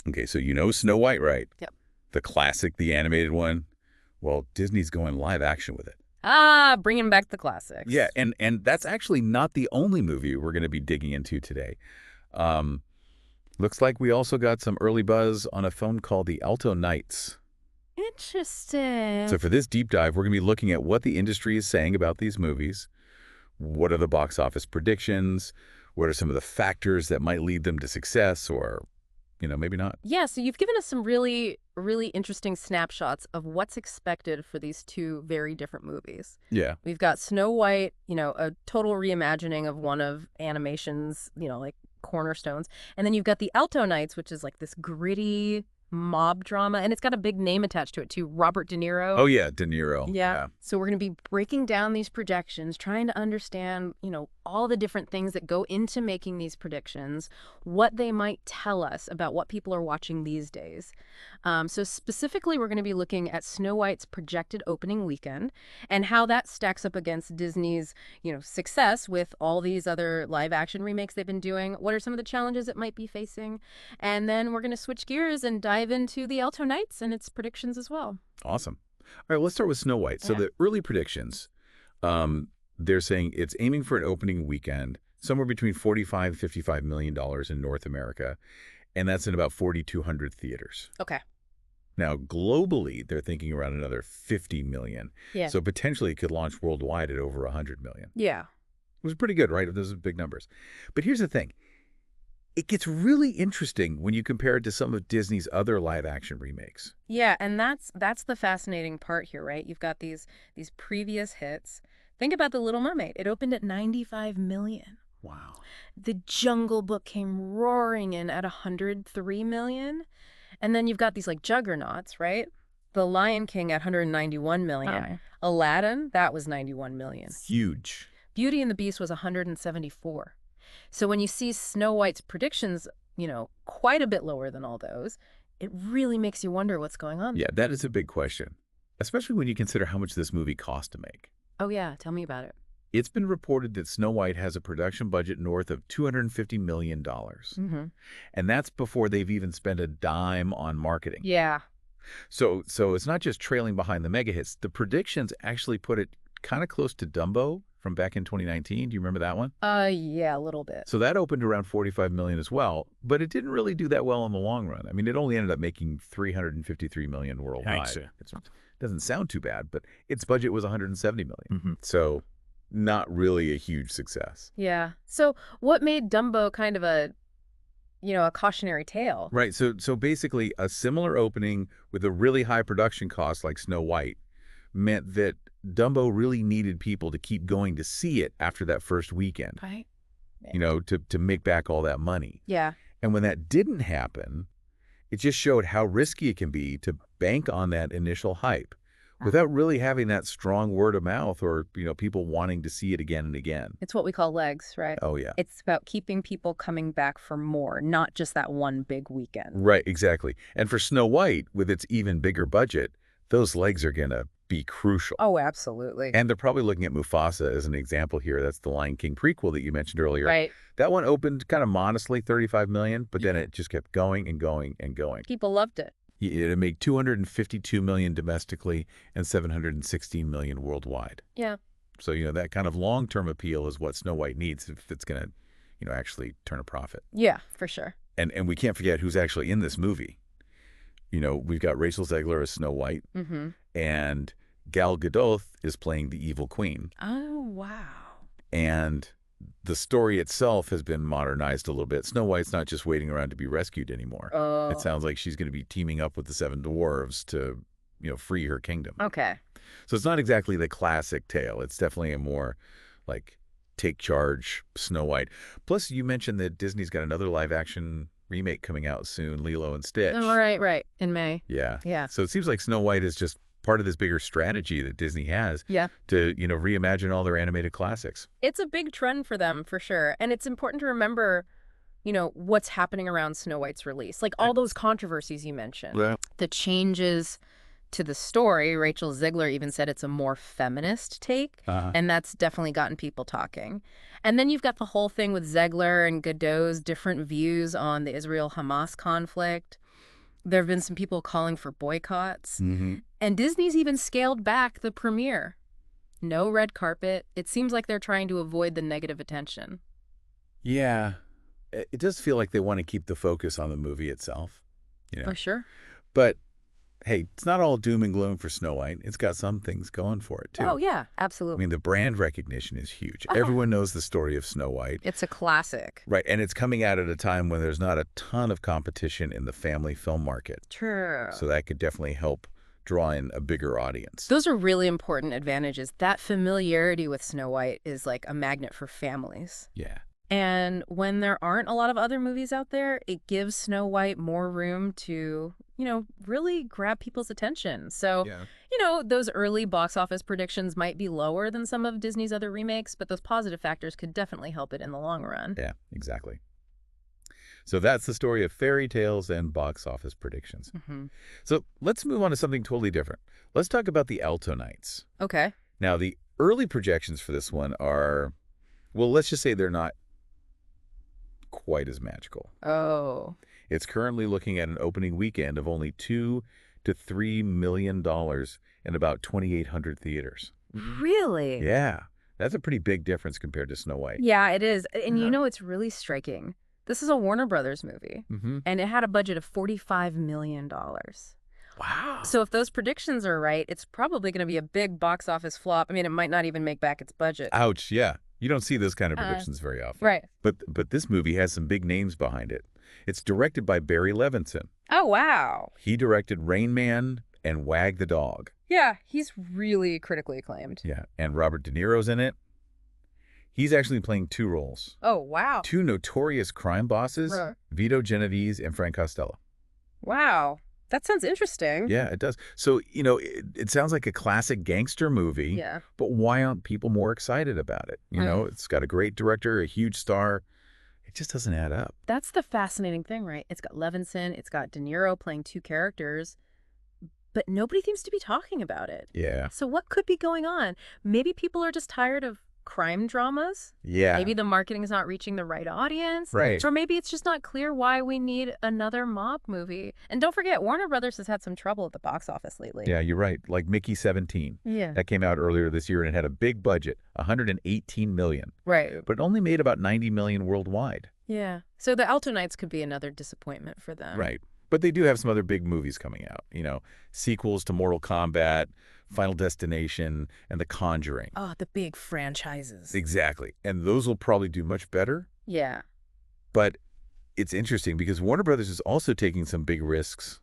Okay, so you know Snow White, right? Yep. The classic, the animated one. Well, Disney's going live action with it. Ah, bringing back the classics. Yeah, and that's actually not the only movie we're going to be digging into today. Um, Looks like we also got some early buzz on a film called the Alto Knights. So Interesting. for this deep dive, we're going to be looking at what the industry is saying about these movies. What are the box office predictions? What are some of the factors that might lead them to success or, maybe not? Yeah, so you've given us some really, really interesting snapshots of what's expected for these two very different movies. Yeah. We've got Snow White, a total reimagining of one of animation's, like cornerstones. And then you've got the Alto Knights, which is like this gritty mob drama. And it's got a big name attached to it, too, Robert De Niro. Oh, yeah, De Niro. Yeah. So we're going to be breaking down these projections, trying to understand, all the different things that go into making these predictions, what they might tell us about what people are watching these days. So specifically, we're going to be looking at Snow White's projected opening weekend and how that stacks up against Disney's, success with all these other live action remakes they've been doing. What are some of the challenges it might be facing? And then we're going to switch gears and dive into the Alto Knights and its predictions as well. Awesome. All right, let's start with Snow White. So Yeah. the early predictions, they're saying it's aiming for an opening weekend somewhere between $45 to $55 million in North America, and that's in about 4,200 theaters. Okay. Now, globally, they're thinking around another 50 million. Yeah. So potentially it could launch worldwide at over 100 million. Yeah. It was pretty good, right? Those are big numbers. But here's the thing. It gets really interesting when you compare it to some of Disney's other live-action remakes. Yeah, and that's the fascinating part here, right? You've got these previous hits. Think about The Little Mermaid. It opened at 95 million. Wow. The Jungle Book came roaring in at 103 million. And then you've got these like juggernauts, right? The Lion King at 191 million. Wow. Aladdin, that was 91 million. Huge. Beauty and the Beast was 174. So when you see Snow White's predictions, quite a bit lower than all those, it really makes you wonder what's going on. Yeah, that is a big question, especially when you consider how much this movie cost to make. Oh, yeah. Tell me about it. It's been reported that Snow White has a production budget north of $250 million. Mm-hmm. And that's before they've even spent a dime on marketing. Yeah. So it's not just trailing behind the mega hits. The predictions actually put it kind of close to Dumbo from back in 2019. Do you remember that one? Yeah, a little bit. So that opened around 45 million as well, but it didn't really do that well in the long run. I mean, it only ended up making 353 million worldwide. Yikes. It doesn't sound too bad, but its budget was 170 million. Mm-hmm. So not really a huge success. Yeah. So what made Dumbo kind of a cautionary tale? Right. So basically a similar opening with a really high production cost like Snow White meant that Dumbo really needed people to keep going to see it after that first weekend, Right. to make back all that money. Yeah. And when that didn't happen, it just showed how risky it can be to bank on that initial hype without really having that strong word of mouth or, people wanting to see it again and again. It's what we call legs, right? Oh, yeah. It's about keeping people coming back for more, not just that one big weekend. Right, exactly. And for Snow White, with its even bigger budget, those legs are going to be crucial. Oh, absolutely. And they're probably looking at Mufasa as an example here. That's the Lion King prequel that you mentioned earlier. Right. That one opened kind of modestly, 35 million, but then it just kept going and going and going. People loved it. It made 252 million domestically and 716 million worldwide. Yeah. So, that kind of long-term appeal is what Snow White needs if it's going to, actually turn a profit. Yeah, for sure. And we can't forget who's actually in this movie. We've got Rachel Zegler as Snow White, Mm-hmm. and Gal Gadot is playing the evil queen. Oh, wow. And the story itself has been modernized a little bit. Snow White's not just waiting around to be rescued anymore. Oh. It sounds like she's going to be teaming up with the seven dwarves to, free her kingdom. Okay. So it's not exactly the classic tale. It's definitely a more like take charge Snow White. Plus, you mentioned that Disney's got another live action remake coming out soon, Lilo and Stitch. Oh, right. In May. Yeah. Yeah. So it seems like Snow White is just part of this bigger strategy that Disney has Yeah. to, reimagine all their animated classics. It's a big trend for them, for sure. And it's important to remember, what's happening around Snow White's release. Like all those controversies you mentioned. Yeah. The changes to the story. Rachel Zegler even said it's a more feminist take. And that's definitely gotten people talking. And then you've got the whole thing with Zegler and Godot's different views on the Israel-Hamas conflict. There have been some people calling for boycotts. Mm-hmm. And Disney's even scaled back the premiere. No red carpet. It seems like they're trying to avoid the negative attention. Yeah. It does feel like they want to keep the focus on the movie itself. For sure. But, hey, it's not all doom and gloom for Snow White. It's got some things going for it, too. Oh, yeah, I absolutely. mean, the brand recognition is huge. Everyone knows the story of Snow White. It's a classic. Right, and it's coming out at a time when there's not a ton of competition in the family film market. True. So that could definitely help draw in a bigger audience. Those are really important advantages. That familiarity with Snow White is like a magnet for families. Yeah. And when there aren't a lot of other movies out there, it gives Snow White more room to, really grab people's attention. So, those early box office predictions might be lower than some of Disney's other remakes, but those positive factors could definitely help it in the long run. Yeah, exactly. So that's the story of fairy tales and box office predictions. Mm-hmm. So let's move on to something totally different. Let's talk about the Alto Knights. Okay. Now, the early projections for this one are, well, let's just say they're not quite as magical. Oh. It's currently looking at an opening weekend of only $2 to $3 million in about 2,800 theaters. Really? Yeah, that's a pretty big difference compared to Snow White. Yeah, it is. And it's really striking. This is a Warner Brothers movie, and it had a budget of $45 million. Wow. So if those predictions are right, it's probably going to be a big box office flop. I mean, it might not even make back its budget. Ouch, yeah. You don't see those kind of predictions very often. Right. But this movie has some big names behind it. It's directed by Barry Levinson. Oh, wow. He directed Rain Man and Wag the Dog. Yeah, he's really critically acclaimed. Yeah, and Robert De Niro's in it. He's actually playing two roles. Oh, wow. Two notorious crime bosses, Right. Vito Genovese and Frank Costello. Wow. That sounds interesting. Yeah, it does. So, it sounds like a classic gangster movie, Yeah. but why aren't people more excited about it? It's got a great director, a huge star. It just doesn't add up. That's the fascinating thing, right? It's got Levinson, it's got De Niro playing two characters, but nobody seems to be talking about it. Yeah. So what could be going on? Maybe people are just tired of crime dramas. Yeah. Maybe the marketing is not reaching the right audience. Right. Or maybe it's just not clear why we need another mob movie. And don't forget, Warner Brothers has had some trouble at the box office lately. Yeah, you're right. Like Mickey 17. Yeah. That came out earlier this year and it had a big budget, $118 million. Right. But it only made about $90 million worldwide. Yeah. So the Alto Knights could be another disappointment for them. Right. But they do have some other big movies coming out. Sequels to Mortal Kombat, Final Destination, and The Conjuring. Oh, the big franchises. Exactly. And those will probably do much better. Yeah. But it's interesting because Warner Brothers is also taking some big risks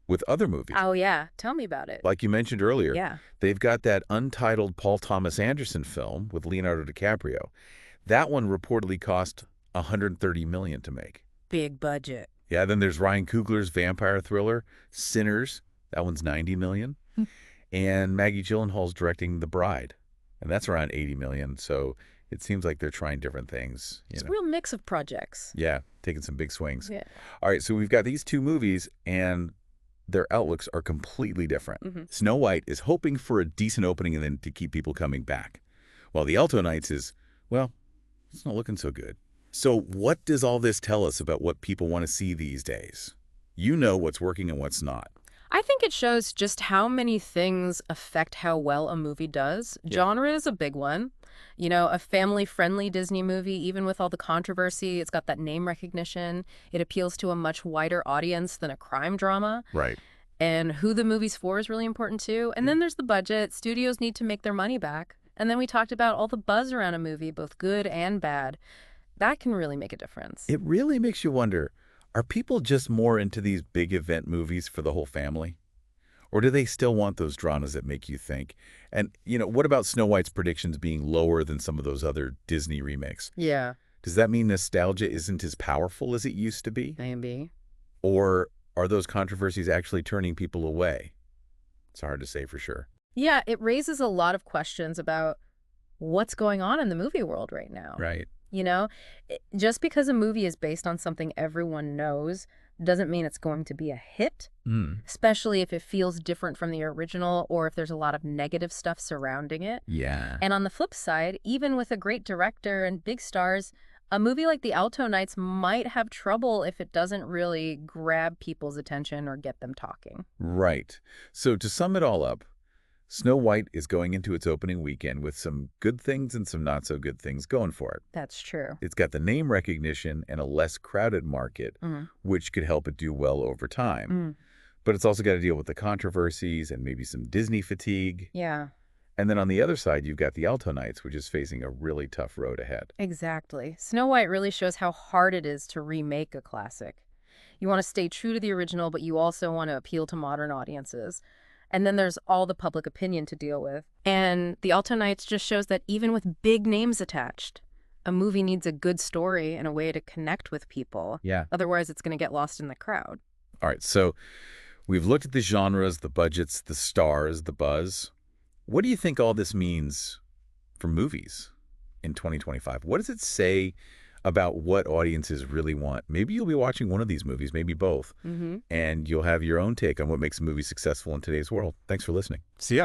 with other movies. Oh, yeah. Tell me about it. Like you mentioned earlier. Yeah. They've got that untitled Paul Thomas Anderson film with Leonardo DiCaprio. That one reportedly cost $130 million to make. Big budget. Yeah, then there's Ryan Coogler's vampire thriller, Sinners. That one's $90 million. And Maggie Gyllenhaal's directing The Bride. And that's around $80 million. So it seems like they're trying different things. It's a real mix of projects. Yeah, taking some big swings. Yeah. All right, so we've got these two movies, and their outlooks are completely different. Snow White is hoping for a decent opening and then to keep people coming back. While the Alto Knights is, well, it's not looking so good. So what does all this tell us about what people want to see these days? You know what's working and what's not. I think it shows just how many things affect how well a movie does. Yeah. Genre is a big one. A family-friendly Disney movie, even with all the controversy, it's got that name recognition. It appeals to a much wider audience than a crime drama. Right. And who the movie's for is really important, too. And then there's the budget. Studios need to make their money back. And then we talked about all the buzz around a movie, both good and bad. That can really make a difference. It really makes you wonder, are people just more into these big event movies for the whole family? Or do they still want those dramas that make you think? And, what about Snow White's predictions being lower than some of those other Disney remakes? Yeah. Does that mean nostalgia isn't as powerful as it used to be? Maybe. Or are those controversies actually turning people away? It's hard to say for sure. Yeah, it raises a lot of questions about what's going on in the movie world right now. Right. Just because a movie is based on something everyone knows doesn't mean it's going to be a hit, especially if it feels different from the original or if there's a lot of negative stuff surrounding it. Yeah. And on the flip side, even with a great director and big stars, A movie like The Alto Knights might have trouble if it doesn't really grab people's attention or get them talking. Right. So to sum it all up, Snow White is going into its opening weekend with some good things and some not so good things going for it. That's true. It's got the name recognition and a less crowded market, which could help it do well over time. But it's also got to deal with the controversies and maybe some Disney fatigue. Yeah. And then on the other side, you've got the Alto Knights, which is facing a really tough road ahead. Exactly. Snow White really shows how hard it is to remake a classic. You want to stay true to the original, but you also want to appeal to modern audiences. And then there's all the public opinion to deal with. And The Alto Knights just shows that even with big names attached, a movie needs a good story and a way to connect with people. Yeah. Otherwise, it's going to get lost in the crowd. All right, so we've looked at the genres, the budgets, the stars, the buzz. What do you think all this means for movies in 2025? What does it say about what audiences really want? Maybe you'll be watching one of these movies, maybe both, and you'll have your own take on what makes a movie successful in today's world. Thanks for listening. See ya.